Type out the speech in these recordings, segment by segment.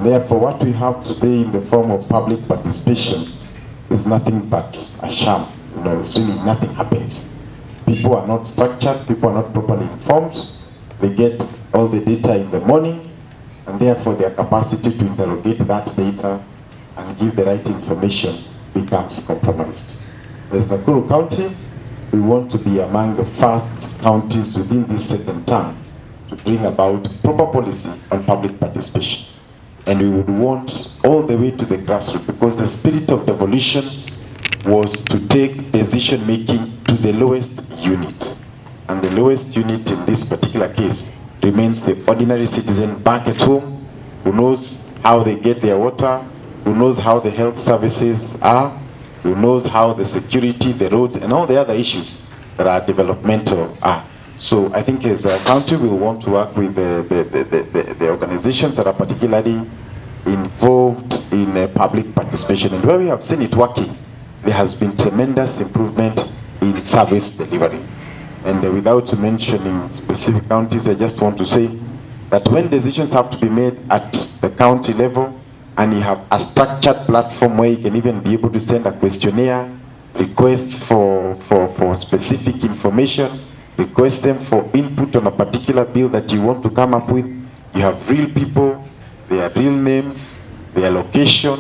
Therefore, what we have today in the form of public participation is nothing but a sham. It's really nothing happens. People are not structured, people are not properly informed. They get all the data in the morning, and therefore their capacity to interrogate that data and give the right information becomes compromised. As Nakuru County, we want to be among the first counties within this second term to bring about proper policy on public participation. And we would want all the way to the grassroots, because the spirit of devolution was to take decision making to the lowest unit. And the lowest unit in this particular case remains the ordinary citizen back at home, who knows how they get their water, who knows how the health services are, who knows how the security, the roads, and all the other issues that are developmental are. So I think as a county, we'll want to work with the organizations that are particularly involved in public participation. And where we have seen it working, there has been tremendous improvement in service delivery. And without mentioning specific counties, I just want to say that when decisions have to be made at the county level, and you have a structured platform where you can even be able to send a questionnaire, requests for specific information, request them for input on a particular bill that you want to come up with. You have real people, their real names, their location,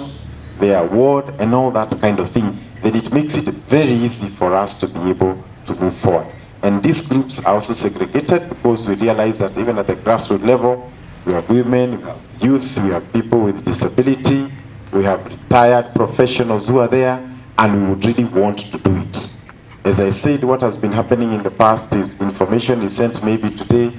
their ward, and all that kind of thing. Then it makes it very easy for us to be able to move forward. And these groups are also segregated because we realize that even at the grassroots level, we have women, we have youth, we have people with disability, we have retired professionals who are there, and we would really want to do it. As I said, what has been happening in the past is information is sent maybe today,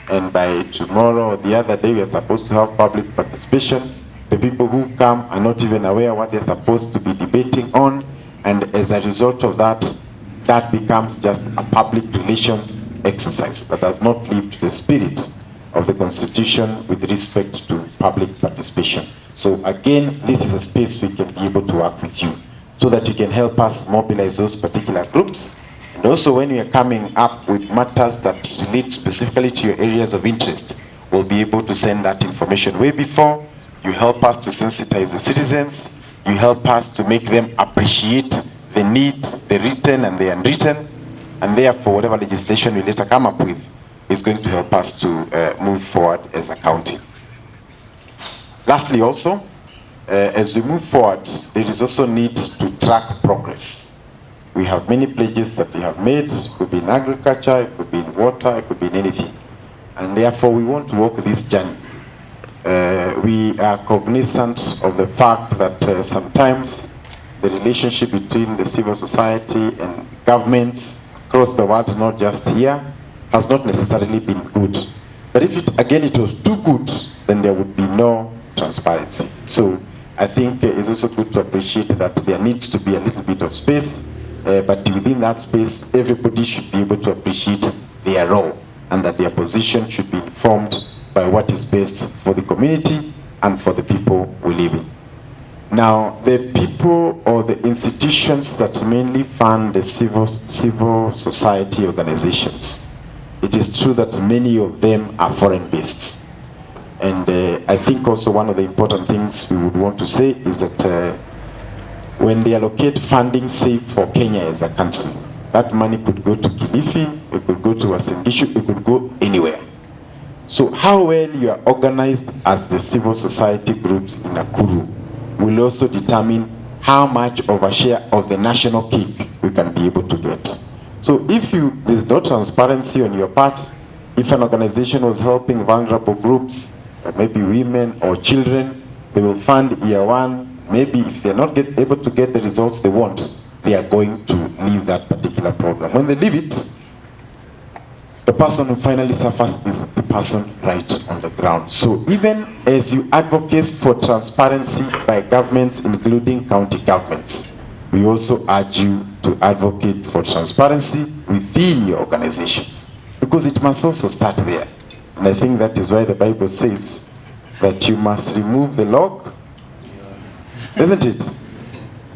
and by tomorrow or the other day we are supposed to have public participation. The people who come are not even aware what they're supposed to be debating on, and as a result of that, that becomes just a public relations exercise that does not live to the spirit of the Constitution with respect to public participation. So again, this is a space we can be able to work with you so that you can help us mobilize those particular groups. And also when we are coming up with matters that relate specifically to your areas of interest, we'll be able to send that information way before. You help us to sensitize the citizens. You help us to make them appreciate the need, the written and the unwritten. And therefore, whatever legislation we later come up with is going to help us to move forward as a county. Lastly also, as we move forward, there is also need to track progress. We have many pledges that we have made. It could be in agriculture, it could be in water, it could be in anything. And therefore, we want to walk this journey. We are cognizant of the fact that sometimes the relationship between the civil society and governments across the world, not just here, has not necessarily been good. But if it was too good, then there would be no transparency. So I think it's also good to appreciate that there needs to be a little bit of space, but within that space, everybody should be able to appreciate their role and that their position should be informed by what is best for the community and for the people we live in. Now, the people or the institutions that mainly fund the civil society organizations, it is true that many of them are foreign-based. And I think also one of the important things we would want to say is that when they allocate funding, say for Kenya as a country, that money could go to Kilifi, it could go to Uasin Gishu, it could go anywhere. So how well you are organized as the civil society groups in Nakuru will also determine how much of a share of the national cake we can be able to get. So if there's no transparency on your part, if an organization was helping vulnerable groups, or maybe women or children, they will fund year one. Maybe if they're not able to get the results they want, they are going to leave that particular program. When they leave it, the person who finally suffers is the person right on the ground. So even as you advocate for transparency by governments, including county governments, we also urge you to advocate for transparency within your organizations, because it must also start there. And I think that is why the Bible says that you must remove the log, isn't it?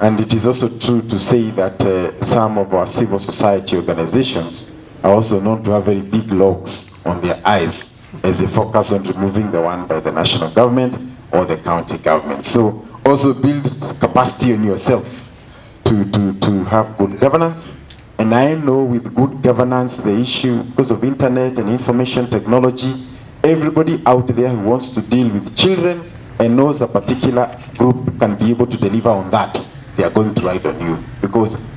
And it is also true to say that some of our civil society organizations are also known to have very big logs on their eyes as they focus on removing the one by the national government or the county government. So also build capacity in yourself to have good governance. And I know with good governance, the issue, because of internet and information technology, everybody out there who wants to deal with children and knows a particular group can be able to deliver on that. They are going to ride on you, because